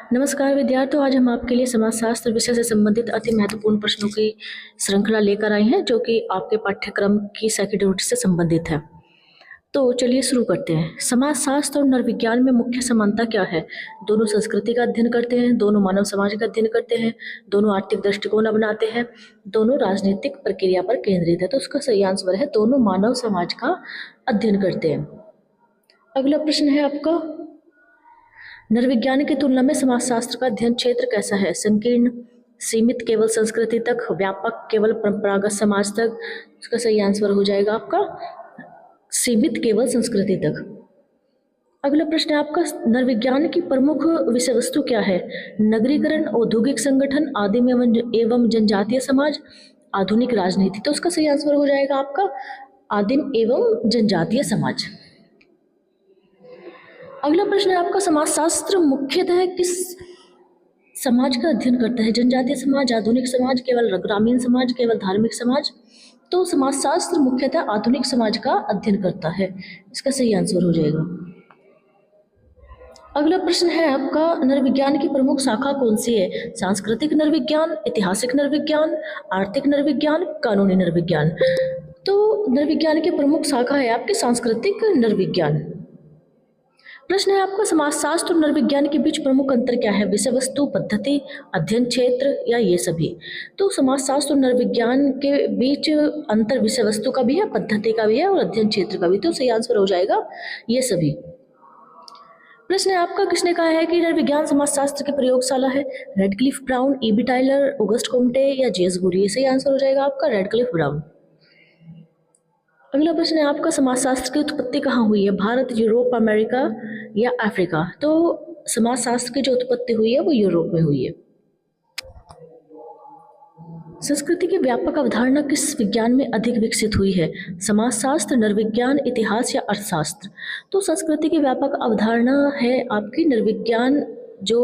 नमस्कार विद्यार्थियों, आज हम आपके लिए समाजशास्त्र विषय से संबंधित अति महत्वपूर्ण प्रश्नों की श्रृंखला लेकर आए हैं जो कि आपके पाठ्यक्रम की सेकंड यूनिट से संबंधित है। तो चलिए शुरू करते हैं। समाजशास्त्र और नरविज्ञान में मुख्य समानता क्या है? दोनों संस्कृति का अध्ययन करते हैं, दोनों मानव समाज का अध्ययन करते हैं, दोनों आर्थिक दृष्टिकोण अपनाते हैं, दोनों राजनीतिक प्रक्रिया पर केंद्रित है। तो उसका सही आंसर है दोनों मानव समाज का अध्ययन करते हैं। अगला प्रश्न है आपका, नरविज्ञान की तुलना में समाजशास्त्र का अध्ययन क्षेत्र कैसा है? संकीर्ण, सीमित केवल संस्कृति तक, व्यापक केवल परंपरागत समाज तक। उसका सही आंसर हो जाएगा आपका सीमित केवल संस्कृति तक। अगला प्रश्न है आपका, नरविज्ञान की प्रमुख विषय वस्तु क्या है? नगरीकरण, औद्योगिक संगठन, आदिम एवं जनजातीय समाज, आधुनिक राजनीति। तो उसका सही आंसर हो जाएगा आपका आदिम एवं जनजातीय समाज। अगला प्रश्न है आपका, समाजशास्त्र मुख्यतः किस समाज का अध्ययन करता है? जनजातीय समाज, आधुनिक समाज, केवल ग्रामीण समाज, केवल धार्मिक समाज। तो समाजशास्त्र मुख्यतः आधुनिक समाज का अध्ययन करता है। इसका सही आंसर हो जाएगा। अगला प्रश्न है आपका, नरविज्ञान की प्रमुख शाखा कौन सी है? सांस्कृतिक नरविज्ञान, ऐतिहासिक नरविज्ञान, आर्थिक नरविज्ञान, कानूनी नरविज्ञान। तो नरविज्ञान की प्रमुख शाखा है आपकी सांस्कृतिक नरविज्ञान। प्रश्न है आपका, समाजशास्त्र और नरविज्ञान के बीच प्रमुख अंतर क्या है? विषय वस्तु, पद्धति, अध्ययन क्षेत्र या ये सभी। तो समाजशास्त्र और नरविज्ञान के बीच अंतर विषय वस्तु का भी है, पद्धति का भी है और अध्ययन क्षेत्र का भी। तो सही आंसर हो जाएगा ये सभी। प्रश्न है आपका, किसने कहा है कि नरविज्ञान समाजशास्त्र की प्रयोगशाला है? Radcliffe Brown, E B Tylor, Auguste Comte या जेस गुरी। सही आंसर हो जाएगा आपका रेडक्लिफ ब्राउन। अगला प्रश्न है आपका, समाजशास्त्र की उत्पत्ति कहाँ हुई है? भारत, यूरोप, अमेरिका या अफ्रीका। तो समाजशास्त्र की जो उत्पत्ति हुई है वो यूरोप में हुई है। संस्कृति की व्यापक अवधारणा किस विज्ञान में अधिक विकसित हुई है? समाजशास्त्र, नरविज्ञान, इतिहास या अर्थशास्त्र। तो संस्कृति की व्यापक अवधारणा है आपकी नरविज्ञान जो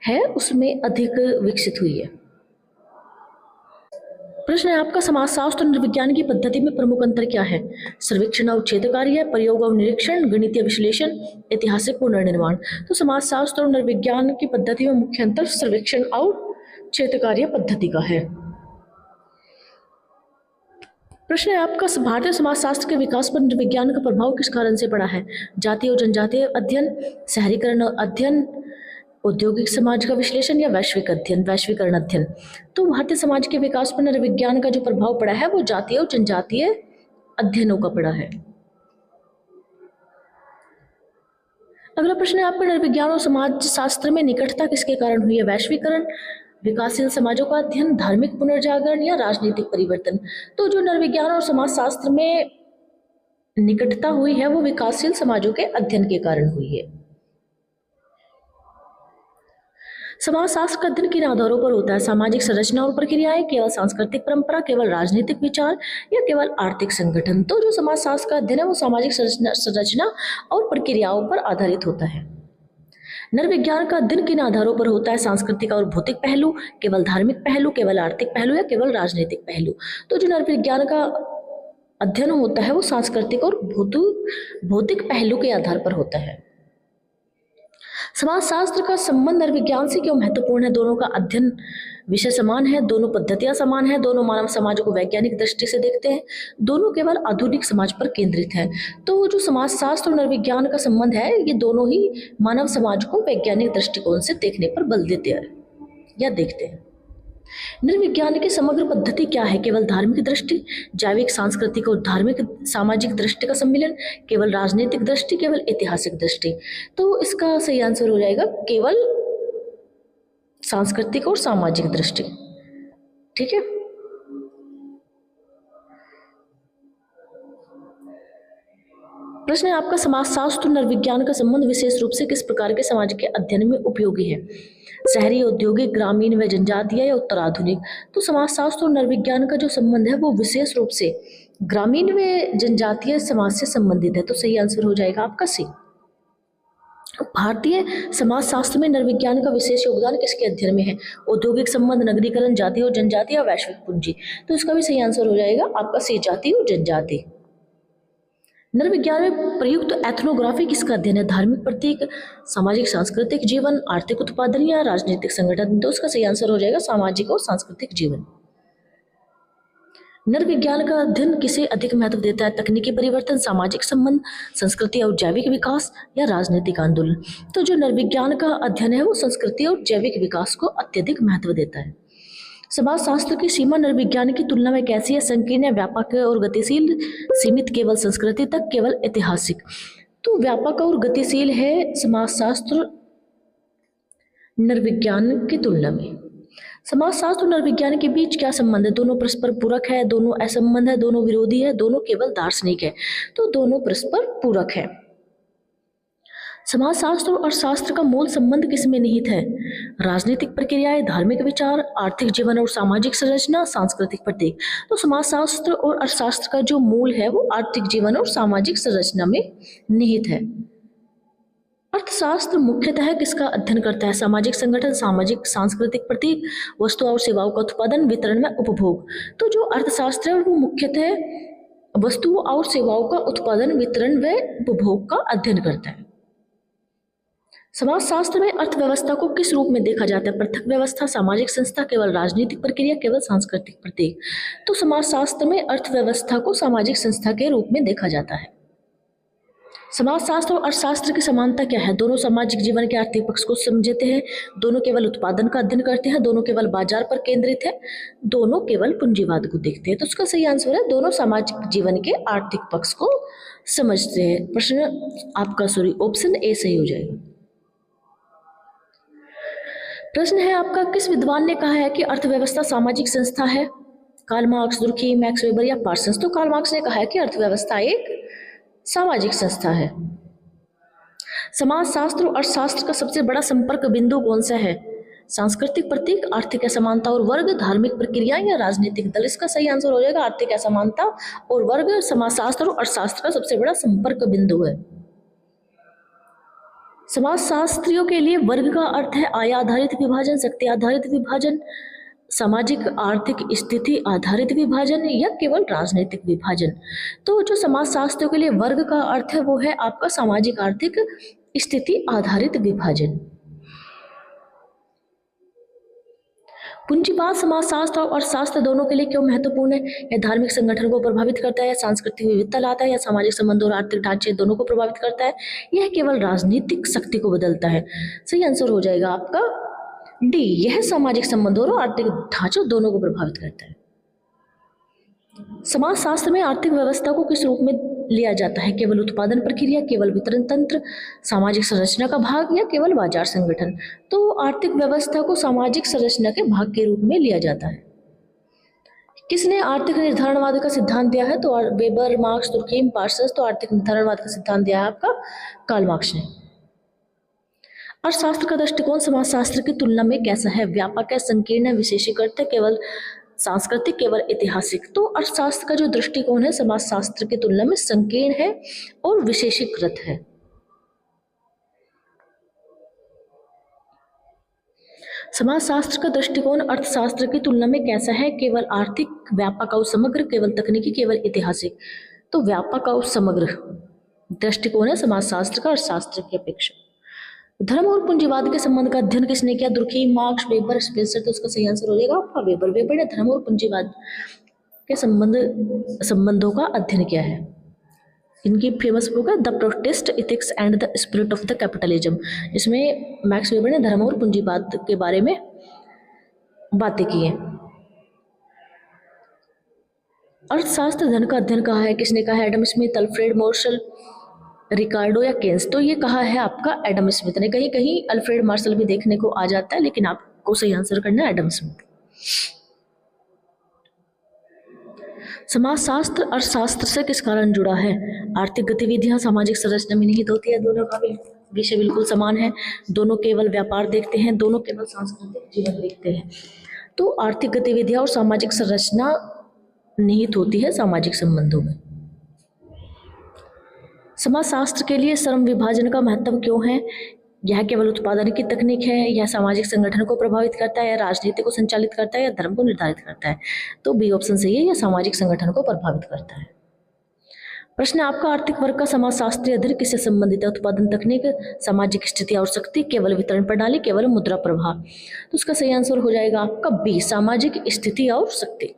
है उसमें अधिक विकसित हुई है। प्रश्न है आपका, समाजशास्त्र और नरविज्ञान की पद्धति में प्रमुख अंतर क्या है? सर्वेक्षण और क्षेत्र कार्य, प्रयोग और निरीक्षण, गणितीय विश्लेषण, ऐतिहासिक पुनर्निर्माण। तो समाजशास्त्र और नरविज्ञान की पद्धति में मुख्य अंतर सर्वेक्षण और क्षेत्र कार्य पद्धति का है। प्रश्न है आपका, भारतीय समाजशास्त्र के विकास पर नरविज्ञान का प्रभाव किस कारण से पड़ा है? जातीय और जनजातीय अध्ययन, शहरीकरण और अध्ययन, औद्योगिक समाज का विश्लेषण या वैश्विक अध्ययन, वैश्वीकरण अध्ययन। तो भारतीय समाज के विकास पर नरविज्ञान का जो प्रभाव पड़ा है वो जातीय और जनजातीय अध्ययनों का पड़ा है। अगला प्रश्न है आपका, नरविज्ञान और समाज शास्त्र में निकटता किसके कारण हुई है? वैश्वीकरण, विकासशील समाजों का अध्ययन, धार्मिक पुनर्जागरण या राजनीतिक परिवर्तन। तो जो नरविज्ञान और समाज शास्त्र में निकटता हुई है वो विकासशील समाजों के अध्ययन के कारण हुई है। समाजशास्त्र का अध्ययन किन आधारों पर होता है? सामाजिक संरचना और प्रक्रियाएं, केवल सांस्कृतिक परंपरा, केवल राजनीतिक विचार या केवल आर्थिक संगठन। तो जो समाजशास्त्र का अध्ययन है वो सामाजिक संरचना और प्रक्रियाओं पर आधारित होता है। नरविज्ञान का अध्ययन किन आधारों पर होता है? सांस्कृतिक और भौतिक पहलू, केवल धार्मिक पहलू, केवल आर्थिक पहलू या केवल राजनीतिक पहलू। तो जो नरविज्ञान का अध्ययन होता है वो सांस्कृतिक और भौतिक पहलू के आधार पर होता है। समाजशास्त्र का संबंध नरविज्ञान से क्यों महत्वपूर्ण है? दोनों का अध्ययन विषय समान है, दोनों पद्धतियां समान है, दोनों मानव समाज को वैज्ञानिक दृष्टि से देखते हैं, दोनों केवल आधुनिक समाज पर केंद्रित है। तो जो समाजशास्त्र और नरविज्ञान का संबंध है ये दोनों ही मानव समाज को वैज्ञानिक दृष्टिकोण से देखने पर बल देते हैं या देखते हैं। नरविज्ञान की समग्र पद्धति क्या है? केवल धार्मिक दृष्टि, जैविक, सांस्कृतिक और धार्मिक सामाजिक दृष्टि का सम्मिलन, केवल राजनीतिक दृष्टि, केवल ऐतिहासिक दृष्टि। तो इसका सही आंसर हो जाएगा केवल सांस्कृतिक और सामाजिक दृष्टि। ठीक है। प्रश्न है आपका, समाजशास्त्र और नरविज्ञान का संबंध विशेष रूप से किस प्रकार के समाज के अध्ययन में उपयोगी है? शहरी, औद्योगिक, ग्रामीण व जनजातीय या उत्तराधुनिक। तो समाजशास्त्र और नरविज्ञान का जो संबंध है वो विशेष रूप से ग्रामीण व जनजातीय समाज से संबंधित है। तो सही आंसर हो जाएगा आपका सी। भारतीय समाजशास्त्र में नरविज्ञान का विशेष योगदान किसके अध्ययन में है? औद्योगिक संबंध, नगरीकरण, जातीय और जनजातीय या वैश्विक पूंजी। तो इसका भी सही आंसर हो जाएगा आपका सी, जाति और जनजाति। नरविज्ञान में प्रयुक्त एथनोग्राफी किसका अध्ययन है? धार्मिक प्रतीक, सामाजिक सांस्कृतिक जीवन, आर्थिक उत्पादन या राजनीतिक संगठन। तो उसका सही आंसर हो जाएगा सामाजिक और सांस्कृतिक जीवन। नरविज्ञान का अध्ययन किसे अधिक महत्व देता है? तकनीकी परिवर्तन, सामाजिक संबंध, संस्कृति और जैविक विकास या राजनीतिक आंदोलन। तो जो नरविज्ञान का अध्ययन है वो संस्कृति और जैविक विकास को अत्यधिक महत्व देता है। समाजशास्त्र की सीमा नरविज्ञान की तुलना में कैसी है? संकीर्ण, व्यापक और गतिशील, सीमित केवल संस्कृति तक, केवल ऐतिहासिक। तो व्यापक और गतिशील है समाजशास्त्र नरविज्ञान की तुलना में। समाजशास्त्र और नरविज्ञान के बीच क्या संबंध है? दोनों परस्पर पूरक है, दोनों असंबंध है, दोनों विरोधी है, दोनों केवल दार्शनिक है। तो दोनों परस्पर पूरक है। समाजशास्त्र और शास्त्र का मूल संबंध किसमें निहित है? राजनीतिक प्रक्रियाएं, धार्मिक विचार, आर्थिक जीवन और सामाजिक संरचना, सांस्कृतिक प्रतीक। तो समाजशास्त्र और अर्थशास्त्र का जो मूल है वो आर्थिक जीवन और सामाजिक संरचना में निहित है। अर्थशास्त्र मुख्यतः किसका अध्ययन करता है? सामाजिक संगठन, सामाजिक सांस्कृतिक प्रतीक, वस्तुओं और सेवाओं का उत्पादन, वितरण में उपभोग। तो जो अर्थशास्त्र है वो मुख्यतः वस्तुओं और सेवाओं का उत्पादन, वितरण व उपभोग का अध्ययन करता है। समाजशास्त्र में अर्थव्यवस्था को किस रूप में देखा जाता है? पृथक व्यवस्था, सामाजिक संस्था, केवल राजनीतिक प्रक्रिया, केवल सांस्कृतिक प्रतीक। तो समाजशास्त्र में अर्थव्यवस्था को सामाजिक संस्था के रूप में देखा जाता है। समाजशास्त्र और अर्थशास्त्र की समानता क्या है? दोनों सामाजिक जीवन के आर्थिक पक्ष को समझते हैं, दोनों केवल उत्पादन का अध्ययन करते हैं, दोनों केवल बाजार पर केंद्रित है, दोनों केवल पूंजीवाद को देखते हैं। तो उसका सही आंसर है दोनों सामाजिक जीवन के आर्थिक पक्ष को समझते हैं। प्रश्न आपका ऑप्शन ए सही हो जाएगा। प्रश्न है आपका, किस विद्वान ने कहा है कि अर्थव्यवस्था सामाजिक संस्था है? Karl Marx, Durkheim, Max Weber या पार्सन्स। तो कार्ल मार्क्स ने कहा है कि अर्थव्यवस्था एक सामाजिक संस्था है। समाजशास्त्र और अर्थशास्त्र का सबसे बड़ा संपर्क बिंदु कौन सा है? सांस्कृतिक प्रतीक, आर्थिक असमानता और वर्ग, धार्मिक प्रक्रिया या राजनीतिक दल। इसका सही आंसर हो जाएगा आर्थिक असमानता और वर्ग। समाजशास्त्र और अर्थशास्त्र का सबसे बड़ा संपर्क बिंदु है। समाजशास्त्रियों के लिए वर्ग का अर्थ है आय आधारित विभाजन, शक्ति आधारित विभाजन, सामाजिक आर्थिक स्थिति आधारित विभाजन या केवल राजनीतिक विभाजन। तो जो समाजशास्त्रियों के लिए वर्ग का अर्थ है वो है आपका सामाजिक आर्थिक स्थिति आधारित विभाजन। पूंजीवाद समाजशास्त्र और अर्थशास्त्र दोनों के लिए क्यों महत्वपूर्ण है? यह धार्मिक संगठन को प्रभावित करता है, सांस्कृतिक विविधता लाता है, या सामाजिक संबंधों और आर्थिक ढांचे दोनों को प्रभावित करता है, यह केवल राजनीतिक शक्ति को बदलता है। सही आंसर हो जाएगा आपका डी, यह सामाजिक संबंधों और आर्थिक ढांचों दोनों को प्रभावित करता है। समाजशास्त्र में आर्थिक व्यवस्था को किस रूप में लिया जाता है? केवल उत्पादन प्रक्रिया, केवल वितरण तंत्र, सामाजिक संरचना का भाग या केवल बाजार संगठन। तो आर्थिक व्यवस्था को सामाजिक संरचना के भाग के रूप में लिया जाता है। किसने आर्थिक निर्धारणवाद का सिद्धांत दिया है? तो वेबर, मार्क्स, दुर्खीम, पार्सन्स। तो आर्थिक निर्धारणवाद का सिद्धांत दिया है आपका कार्ल मार्क्स ने। अर्थशास्त्र का दृष्टिकोण समाजशास्त्र की तुलना में कैसा है? व्यापक है, संकीर्ण है, विशेषीकृत है, केवल सांस्कृतिक, केवल ऐतिहासिक। तो अर्थशास्त्र का जो दृष्टिकोण है समाजशास्त्र की तुलना में संकीर्ण है और विशेषीकृत है। समाजशास्त्र का दृष्टिकोण अर्थशास्त्र की तुलना में कैसा है? केवल आर्थिक, व्यापक और समग्र, केवल तकनीकी, केवल ऐतिहासिक। तो व्यापक और समग्र दृष्टिकोण है समाजशास्त्र का अर्थशास्त्र की अपेक्षा। धर्म और पूंजीवाद के संबंध का अध्ययन किसने किया? Durkheim, marks, weber, Spencer. तो उसका सही आंसर हो जाएगा आपका वेबर। वेबर ने धर्म और पूंजीवाद के संबंधों का अध्ययन किया है। इनकी फेमस बुक है the protest, ethics and the spirit of the capitalism. इसमें मैक्स वेबर ने धर्म और पूंजीवाद के बारे में बातें की हैं। अर्थशास्त्र धन का अध्ययन कहा है? किसने कहा है? एडम स्मिथ, अल्फ्रेड मार्शल, रिकार्डो या केन्स। तो ये कहा है आपका एडम स्मिथ ने। कहीं कहीं अल्फ्रेड मार्शल भी देखने को आ जाता है, लेकिन आपको सही आंसर करना है एडम स्मिथ। समाजशास्त्र अर्थशास्त्र से किस कारण जुड़ा है? आर्थिक गतिविधियां सामाजिक संरचना में निहित होती है। दोनों का विषय बिल्कुल समान है। दोनों केवल व्यापार देखते हैं, दोनों केवल सांस्कृतिक जीवन देखते हैं। तो आर्थिक गतिविधियां और सामाजिक संरचना निहित होती है सामाजिक संबंधों में। समाजशास्त्र के लिए श्रम विभाजन का महत्व क्यों है? यह केवल उत्पादन की तकनीक है, यह सामाजिक संगठन को प्रभावित करता है, या राजनीति को संचालित करता है, या धर्म को निर्धारित करता है। तो बी ऑप्शन सही है, यह सामाजिक संगठन को प्रभावित करता है। प्रश्न है आपका, आर्थिक वर्ग का समाजशास्त्रीय अध्ययन किससे संबंधित है? उत्पादन तकनीक, सामाजिक स्थिति और शक्ति, केवल वितरण प्रणाली, केवल मुद्रा प्रवाह। तो उसका सही आंसर हो जाएगा आपका बी, सामाजिक स्थिति और शक्ति।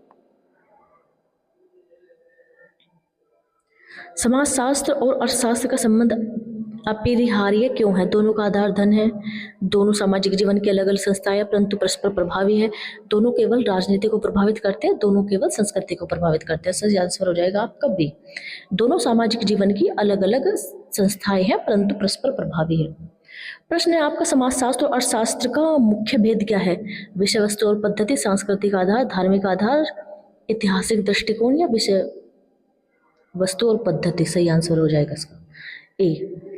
समाजशास्त्र और अर्थशास्त्र का संबंध अपरिहार्य क्यों है? दोनों का आधार धन है, दोनों सामाजिक जीवन की अलग अलग संस्थाएं हैं परंतु परस्पर प्रभावी है, दोनों केवल राजनीति को प्रभावित करते हैं, दोनों केवल संस्कृति को प्रभावित करते हैं। सही आंसर हो जाएगा आपका बी, दोनों सामाजिक जीवन की अलग अलग संस्थाएं हैं परंतु परस्पर प्रभावी है। प्रश्न है आपका, समाजशास्त्र और अर्थशास्त्र का मुख्य भेद क्या है? विषय वस्तु और पद्धति, सांस्कृतिक आधार, धार्मिक आधार, ऐतिहासिक दृष्टिकोण या विषय वस्तु और पद्धति। सही आंसर हो जाएगा इसका ए।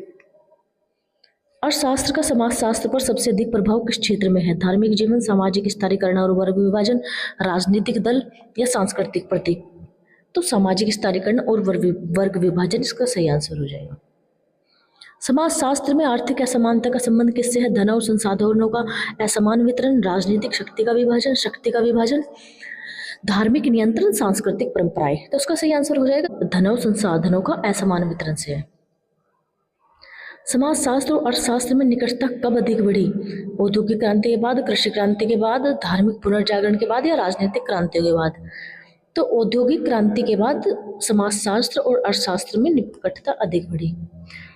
अर्थशास्त्र का समाजशास्त्र पर सबसे अधिक प्रभाव किस क्षेत्र में है? धार्मिक जीवन, सामाजिक स्तरीकरण और वर्ग विभाजन, राजनीतिक दल या सांस्कृतिक प्रतीक। तो सामाजिक स्तरीकरण और वर्ग विभाजन इसका सही आंसर हो जाएगा। समाजशास्त्र में आर्थिक असमानता का संबंध किससे है? धन और संसाधनों का असमान वितरण, राजनीतिक शक्ति का विभाजन, धार्मिक नियंत्रण, सांस्कृतिक परंपराएं। तो उसका सही आंसर हो जाएगा धन और संसाधनों का असमान वितरण से है। समाजशास्त्र और अर्थशास्त्र में निकटता कब अधिक बढ़ी? औद्योगिक क्रांति के बाद, कृषि क्रांति के बाद, धार्मिक पुनर्जागरण के बाद या राजनीतिक क्रांतियों के बाद। तो औद्योगिक क्रांति के बाद समाजशास्त्र और अर्थशास्त्र में निकटता अधिक बढ़ी।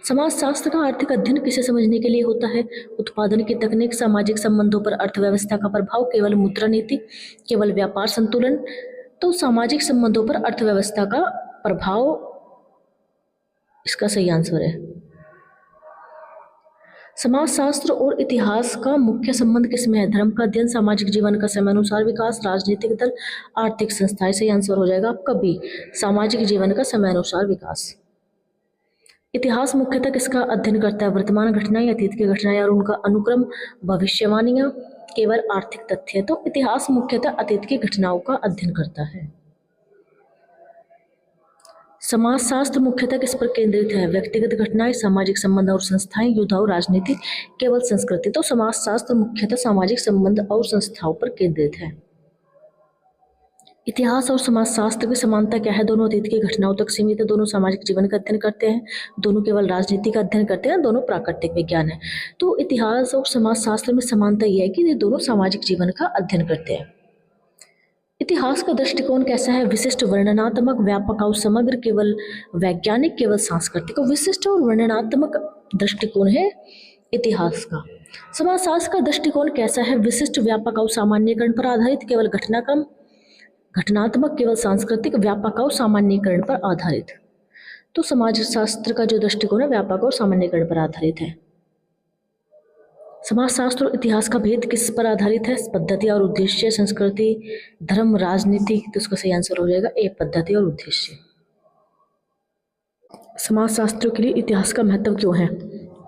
समाजशास्त्र का आर्थिक अध्ययन किसे समझने के लिए होता है? उत्पादन की तकनीक, सामाजिक संबंधों पर अर्थव्यवस्था का प्रभाव, केवल मुद्रा नीति, केवल व्यापार संतुलन। तो सामाजिक संबंधों पर अर्थव्यवस्था का प्रभाव इसका सही आंसर है। समाजशास्त्र और इतिहास का मुख्य संबंध किसमें है? धर्म का अध्ययन, सामाजिक जीवन का समयानुसार विकास, राजनीतिक दल, आर्थिक संस्थाएं। सही आंसर हो जाएगा आपका बी, सामाजिक जीवन का समयानुसार विकास। इतिहास मुख्यतः किसका अध्ययन करता है? वर्तमान घटनाएं, अतीत की घटनाएं और उनका अनुक्रम, भविष्यवाणियां, केवल आर्थिक तथ्य। तो इतिहास मुख्यतः अतीत की घटनाओं का अध्ययन करता है। समाजशास्त्र मुख्यतः किस पर केंद्रित है? व्यक्तिगत घटनाएं, सामाजिक संबंध और संस्थाएं, युद्ध और राजनीति, केवल संस्कृति। तो समाजशास्त्र मुख्यतः सामाजिक संबंध और संस्थाओं पर केंद्रित है। इतिहास और समाजशास्त्र की समानता क्या है? दोनों अतीत की घटनाओं तक सीमित है, दोनों सामाजिक जीवन का अध्ययन करते हैं, दोनों केवल राजनीति का अध्ययन करते हैं, दोनों प्राकृतिक विज्ञान है। तो इतिहास और समाजशास्त्र में समानता यह है कि ये दोनों सामाजिक जीवन का अध्ययन करते हैं। इतिहास का दृष्टिकोण कैसा है? विशिष्ट, वर्णनात्मक, व्यापक और समग्र, केवल वैज्ञानिक, केवल सांस्कृतिक। विशिष्ट और वर्णनात्मक दृष्टिकोण है इतिहास का। समाजशास्त्र का दृष्टिकोण कैसा है? विशिष्ट, व्यापक और सामान्यीकरण पर आधारित, केवल घटनाक्रम, घटनात्मक, केवल सांस्कृतिक, व्यापक और सामान्यीकरण पर आधारित। तो समाजशास्त्र का जो दृष्टिकोण है व्यापक और सामान्यीकरण पर आधारित है। समाजशास्त्र और इतिहास का भेद किस पर आधारित है? पद्धति और उद्देश्य, संस्कृति, धर्म, राजनीति। तो उसका सही आंसर हो जाएगा ए, पद्धति और उद्देश्य। समाजशास्त्रियों के लिए इतिहास का महत्व क्यों है?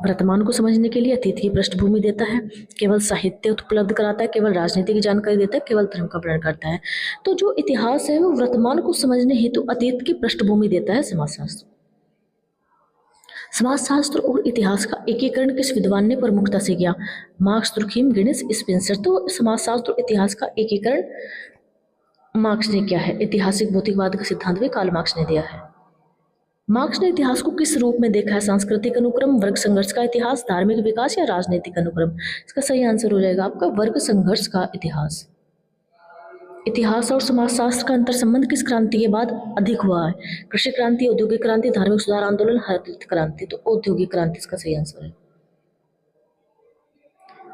वर्तमान को समझने के लिए, अतीत की पृष्ठभूमि देता है, केवल साहित्य उपलब्ध कराता है, केवल राजनीति की जानकारी देता है, केवल धर्म का वर्णन करता है। तो जो इतिहास है वो वर्तमान को समझने हेतु अतीत की पृष्ठभूमि देता है समाजशास्त्र। समाजशास्त्र और इतिहास का एकीकरण किस विद्वान ने प्रमुखता से किया? Marks, Durkheim, Guinness, Spencer. तो समाजशास्त्र और इतिहास का एकीकरण मार्क्स ने किया है। ऐतिहासिक भौतिकवाद का सिद्धांत भी कार्ल मार्क्स ने दिया है। मार्क्स ने इतिहास को किस रूप में देखा है? सांस्कृतिक अनुक्रम, वर्ग संघर्ष का इतिहास, धार्मिक विकास या राजनीतिक अनुक्रम। इसका सही आंसर हो जाएगा आपका वर्ग संघर्ष का इतिहास। इतिहास और समाजशास्त्र का अंतर संबंध किस क्रांति के बाद अधिक हुआ है? कृषि क्रांति, औद्योगिक क्रांति, धार्मिक सुधार आंदोलन, हरित क्रांति। तो औद्योगिक क्रांति इसका सही आंसर है।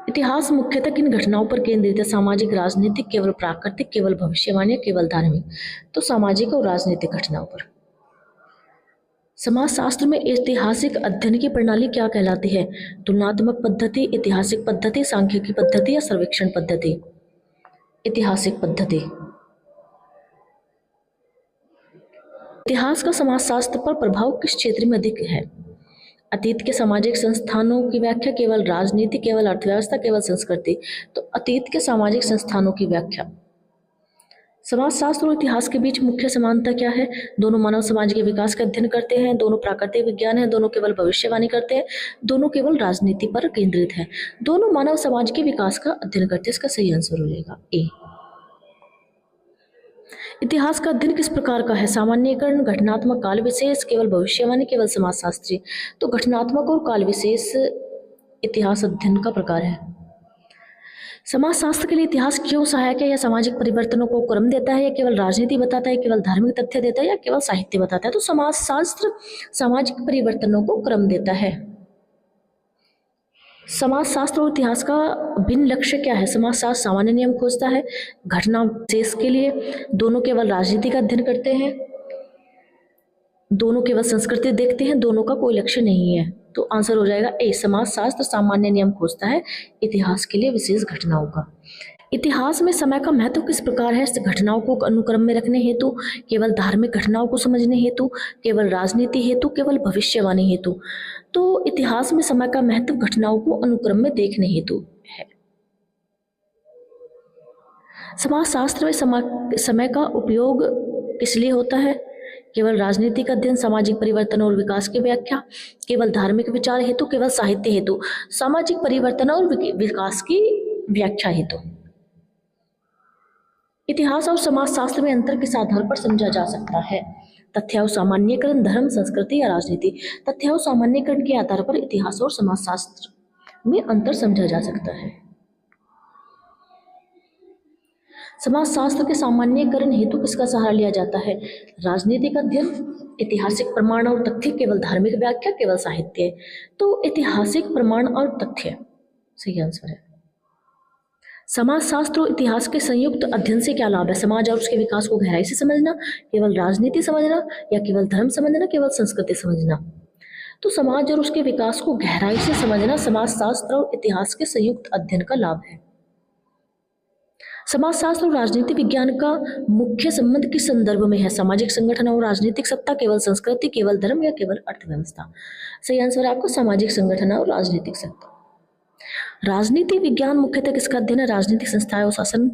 इतिहास मुख्यतः किन घटनाओं पर केंद्रित है? सामाजिक, राजनीतिक, केवल प्राकृतिक, केवल भविष्यवाणी, केवल धार्मिक। तो सामाजिक और राजनीतिक घटनाओं पर। समाजशास्त्र में ऐतिहासिक अध्ययन की प्रणाली क्या कहलाती है? तुलनात्मक पद्धति, ऐतिहासिक पद्धति, सांख्यिकी पद्धति या सर्वेक्षण पद्धति। ऐतिहासिक पद्धति। इतिहास का समाजशास्त्र पर प्रभाव किस क्षेत्र में अधिक है? अतीत के सामाजिक संस्थानों की व्याख्या, केवल राजनीति, केवल अर्थव्यवस्था, केवल संस्कृति। तो अतीत के सामाजिक संस्थानों की व्याख्या। समाजशास्त्र और इतिहास के बीच मुख्य समानता क्या है? दोनों मानव समाज के विकास का अध्ययन करते हैं, दोनों प्राकृतिक विज्ञान है, दोनों केवल भविष्यवाणी करते हैं, दोनों केवल राजनीति पर केंद्रित है, दोनों मानव समाज के विकास का अध्ययन करते हैं। इसका सही आंसर हो जाएगा ए। इतिहास का अध्ययन किस प्रकार का है? सामान्यीकरण, घटनात्मक, काल विशेष, केवल भविष्यवाणी, केवल समाजशास्त्री। तो घटनात्मक और काल विशेष इतिहास अध्ययन का प्रकार है। समाजशास्त्र के लिए इतिहास क्यों सहायक है? या सामाजिक परिवर्तनों को क्रम देता है, या केवल राजनीति बताता है, केवल धार्मिक तथ्य देता है, या केवल साहित्य बताता है? तो समाजशास्त्र सामाजिक परिवर्तनों को क्रम देता है। समाजशास्त्र और इतिहास का भिन्न लक्ष्य क्या है? समाजशास्त्र सामान्य नियम खोजता है, घटना विशेष के लिए दोनों केवल राजनीति का अध्ययन करते हैं, दोनों केवल संस्कृति देखते हैं, दोनों का कोई लक्ष्य नहीं है। तो आंसर हो जाएगा ए, समाजशास्त्र सामान्य नियम खोजता है, इतिहास के लिए विशेष घटनाओं का। इतिहास में समय का महत्व किस प्रकार है? घटनाओं को अनुक्रम में रखने हेतु, केवल धार्मिक घटनाओं को समझने हेतु, केवल राजनीति हेतु, केवल भविष्यवाणी हेतु। तो इतिहास में समय का महत्व घटनाओं को अनुक्रम में देखने हेतु है। समाजशास्त्र में समय का उपयोग किस लिए होता है? केवल राजनीतिक अध्ययन, सामाजिक परिवर्तन और विकास की व्याख्या, केवल धार्मिक विचार हेतु, केवल साहित्य हेतु, सामाजिक परिवर्तन और विकास की व्याख्या हेतु। इतिहास और समाजशास्त्र में अंतर किस आधार पर समझा जा सकता है? तथ्य और सामान्यीकरण, धर्म, संस्कृति या राजनीति। तथ्य और सामान्यीकरण के आधार पर इतिहास और समाजशास्त्र में अंतर समझा जा सकता है। समाजशास्त्र के सामान्यीकरण हेतु किसका सहारा लिया जाता है? राजनीतिक अध्ययन, ऐतिहासिक प्रमाण और तथ्य, केवल धार्मिक व्याख्या, केवल साहित्य। तो ऐतिहासिक प्रमाण और तथ्य सही आंसर है। समाजशास्त्र और इतिहास के संयुक्त अध्ययन से क्या लाभ है? समाज और उसके विकास को गहराई से समझना, केवल राजनीति समझना, या केवल धर्म समझना, केवल संस्कृति समझना। तो समाज और उसके विकास को गहराई से समझना समाजशास्त्र और इतिहास के संयुक्त अध्ययन का लाभ है। समाजशास्त्र और राजनीति विज्ञान का मुख्य संबंध किस संदर्भ में है? सामाजिक संगठन और राजनीतिक सत्ता, केवल संस्कृति, केवल धर्म, या केवल अर्थव्यवस्था। सही आंसर है आपका सामाजिक संगठन और राजनीतिक सत्ता। राजनीति विज्ञान मुख्यतः किसका अध्ययन है? राजनीतिक संस्थाएं और शासन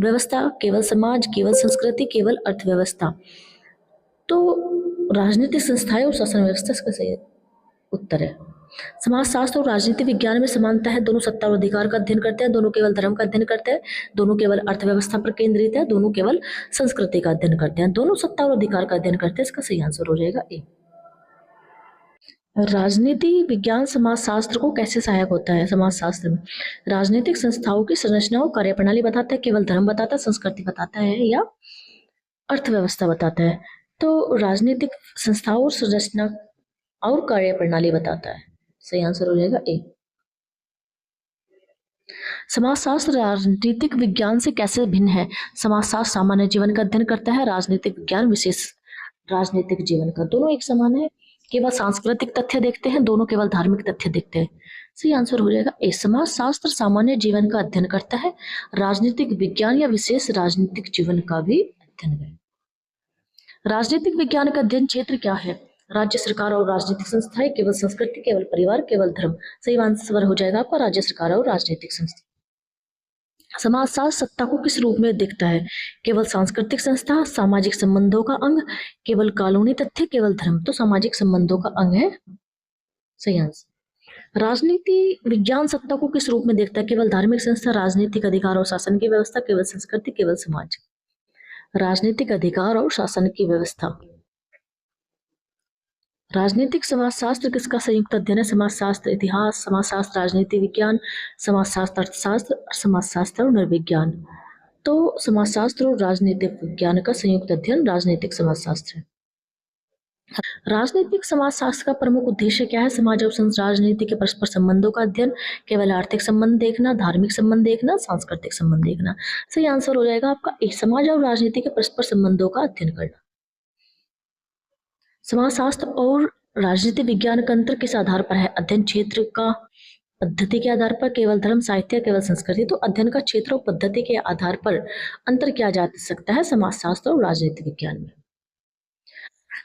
व्यवस्था, केवल समाज, केवल संस्कृति, केवल अर्थव्यवस्था। तो राजनीतिक संस्थाएं और शासन व्यवस्था इसका सही उत्तर है। समाजशास्त्र और राजनीति विज्ञान में समानता है, दोनों सत्ता और अधिकार का अध्ययन करते हैं, दोनों केवल धर्म का अध्ययन करते हैं, दोनों केवल अर्थव्यवस्था पर केंद्रित है, दोनों केवल संस्कृति का अध्ययन करते हैं, दोनों सत्ता और अधिकार का अध्ययन करते हैं। इसका सही आंसर हो जाएगा ए। राजनीति विज्ञान समाजशास्त्र को कैसे सहायक होता है? समाजशास्त्र में राजनीतिक संस्थाओं की संरचना और कार्यप्रणाली बताता है, केवल धर्म बताता है, संस्कृति बताता है, या अर्थव्यवस्था बताता है। तो राजनीतिक संस्थाओं और संरचना और कार्यप्रणाली बताता है। सही आंसर हो जाएगा ए। समाजशास्त्र राजनीतिक विज्ञान से कैसे भिन्न है? समाजशास्त्र सामान्य जीवन का अध्ययन करता है, राजनीतिक विज्ञान विशेष राजनीतिक जीवन का। दोनों एक समान है, केवल सांस्कृतिक तथ्य देखते हैं, दोनों केवल धार्मिक तथ्य देखते हैं। सही आंसर हो जाएगा ए। समाजशास्त्र सामान्य जीवन का अध्ययन करता है, राजनीतिक विज्ञान या विशेष राजनीतिक जीवन का भी अध्ययन है। राजनीतिक विज्ञान का अध्ययन क्षेत्र क्या है? राज्य सरकार और राजनीतिक संस्थाएं, केवल संस्कृति, केवल परिवार, केवल धर्म। सही आंसर हो जाएगा आपका राज्य सरकार और राजनीतिक संस्था। समाजशास्त्र सत्ता को किस रूप में देखता है? केवल सांस्कृतिक संस्था, सामाजिक संबंधों का अंग, केवल कानूनी तथ्य, केवल धर्म। तो सामाजिक संबंधों का अंग है सही आंसर। राजनीति विज्ञान सत्ता को किस रूप में देखता है? केवल धार्मिक संस्था, राजनीतिक अधिकार और शासन की व्यवस्था, केवल संस्कृति, केवल समाज। राजनीतिक अधिकार और शासन की व्यवस्था। राजनीतिक समाजशास्त्र किसका संयुक्त अध्ययन है? समाजशास्त्र इतिहास, समाजशास्त्र राजनीति विज्ञान, समाजशास्त्र अर्थशास्त्र, समाजशास्त्र और नरविज्ञान। तो समाजशास्त्र और राजनीतिक विज्ञान का संयुक्त अध्ययन राजनीतिक समाजशास्त्र है। राजनीतिक समाजशास्त्र का प्रमुख उद्देश्य क्या है? समाज और राजनीति के परस्पर संबंधों का अध्ययन, केवल आर्थिक संबंध देखना, धार्मिक संबंध देखना, सांस्कृतिक संबंध देखना। सही आंसर हो जाएगा आपका ए, समाज और राजनीति के परस्पर संबंधों का अध्ययन करना। समाजशास्त्र और राजनीति विज्ञान का अंतर किस आधार पर है? अध्ययन क्षेत्र का पद्धति के आधार पर, केवल धर्म, साहित्य, केवल संस्कृति। तो अध्ययन का क्षेत्र और पद्धति के आधार पर अंतर किया जा सकता है समाजशास्त्र और राजनीति विज्ञान में।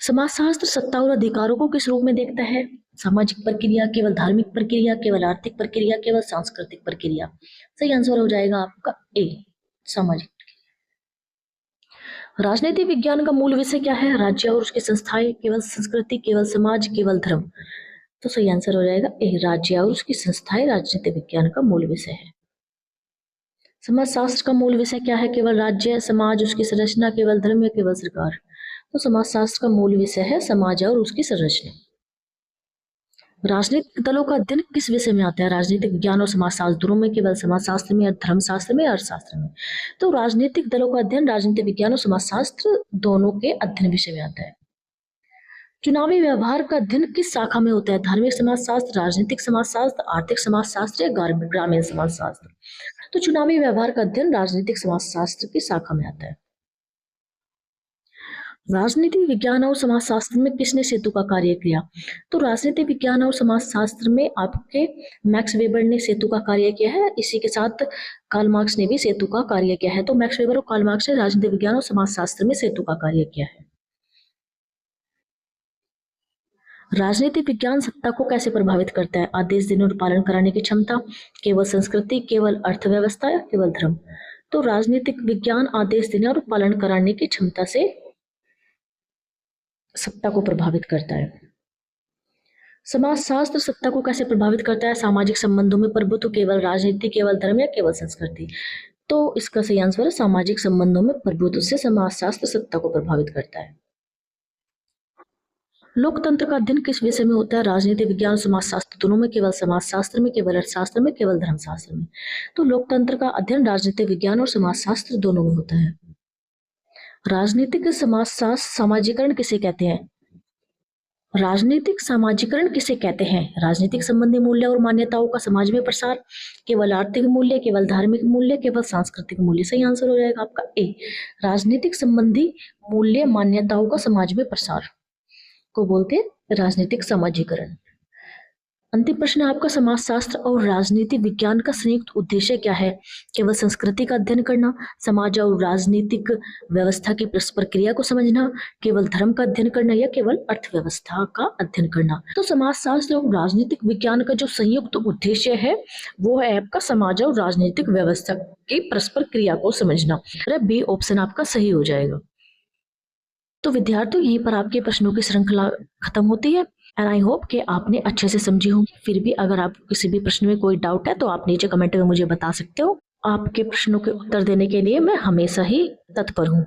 समाजशास्त्र सत्ता और अधिकारों को किस रूप में देखता है? सामाजिक प्रक्रिया, केवल धार्मिक प्रक्रिया, केवल आर्थिक प्रक्रिया, केवल सांस्कृतिक प्रक्रिया। सही आंसर हो जाएगा आपका ए, सामाजिक। राजनीति विज्ञान का मूल विषय क्या है? राज्य और उसकी संस्थाएं, केवल संस्कृति, केवल समाज, केवल धर्म। तो सही आंसर हो जाएगा ए, राज्य और उसकी संस्थाएं राजनीति विज्ञान का मूल विषय है। समाजशास्त्र का मूल विषय क्या है? केवल राज्य, समाज, उसकी संरचना, केवल धर्म या केवल सरकार? तो समाजशास्त्र का मूल विषय है समाज और उसकी संरचना। राजनीतिक दलों का अध्ययन किस विषय में आता है? राजनीतिक विज्ञान और समाजशास्त्र दोनों में, केवल समाजशास्त्र में या धर्मशास्त्र में या अर्थशास्त्र में? तो राजनीतिक दलों का अध्ययन राजनीतिक विज्ञान और समाजशास्त्र दोनों के अध्ययन विषय में आता है। चुनावी व्यवहार का अध्ययन किस शाखा में होता है? धार्मिक समाजशास्त्र, राजनीतिक समाजशास्त्र, आर्थिक समाजशास्त्र या ग्रामीण समाजशास्त्र? तो चुनावी व्यवहार का अध्ययन राजनीतिक समाजशास्त्र की शाखा में आता है। राजनीति विज्ञान और समाजशास्त्र में किसने सेतु का कार्य किया? तो राजनीति विज्ञान और समाजशास्त्र में आपके मैक्स वेबर ने सेतु का कार्य किया है। इसी के साथ कार्ल मार्क्स ने भी सेतु का कार्य किया है। तो मैक्स वेबर और कार्ल मार्क्स ने राजनीति विज्ञान और समाजशास्त्र में सेतु का कार्य किया है। राजनीतिक विज्ञान सत्ता को कैसे प्रभावित करता है? आदेश देने और पालन कराने की क्षमता, केवल संस्कृति, केवल अर्थव्यवस्था या केवल धर्म? तो राजनीतिक विज्ञान आदेश देने और पालन कराने की क्षमता से सत्ता को प्रभावित करता है। समाजशास्त्र सत्ता को कैसे प्रभावित करता है? सामाजिक संबंधों में प्रभुत्व, केवल राजनीति, केवल धर्म या केवल संस्कृति? तो इसका सही आंसर है सामाजिक संबंधों में प्रभुत्व से समाजशास्त्र सत्ता को प्रभावित करता है। लोकतंत्र का अध्ययन किस विषय में होता है? राजनीति विज्ञान, समाजशास्त्र दोनों में, केवल समाजशास्त्र में, केवल अर्थशास्त्र में, केवल धर्मशास्त्र में? तो लोकतंत्र का अध्ययन राजनीतिक विज्ञान और समाजशास्त्र दोनों में होता है। राजनीतिक समाजशास्त्र सामाजिकरण किसे कहते हैं? राजनीतिक सामाजिकरण किसे कहते हैं? राजनीतिक संबंधी मूल्य और मान्यताओं का समाज में प्रसार, केवल आर्थिक मूल्य, केवल धार्मिक मूल्य, केवल सांस्कृतिक मूल्य? सही आंसर हो जाएगा आपका ए, राजनीतिक संबंधी मूल्य मान्यताओं का समाज में प्रसार को बोलते हैं राजनीतिक सामाजिकरण। अंतिम प्रश्न है आपका, समाजशास्त्र और राजनीति विज्ञान का संयुक्त उद्देश्य क्या है? केवल संस्कृति का अध्ययन करना, समाज और राजनीतिक व्यवस्था की परस्पर क्रिया को समझना, केवल धर्म का अध्ययन करना या केवल अर्थव्यवस्था का अध्ययन करना? तो समाजशास्त्र और राजनीतिक विज्ञान का जो संयुक्त उद्देश्य है वो है आपका समाज और राजनीतिक व्यवस्था की परस्पर क्रिया को समझना। बी ऑप्शन आपका सही हो जाएगा। तो विद्यार्थियों, यहीं पर आपके प्रश्नों की श्रृंखला खत्म होती है एंड आई होप कि आपने अच्छे से समझी होंगी। फिर भी अगर आपको किसी भी प्रश्न में कोई डाउट है तो आप नीचे कमेंट में मुझे बता सकते हो। आपके प्रश्नों के उत्तर देने के लिए मैं हमेशा ही तत्पर हूँ।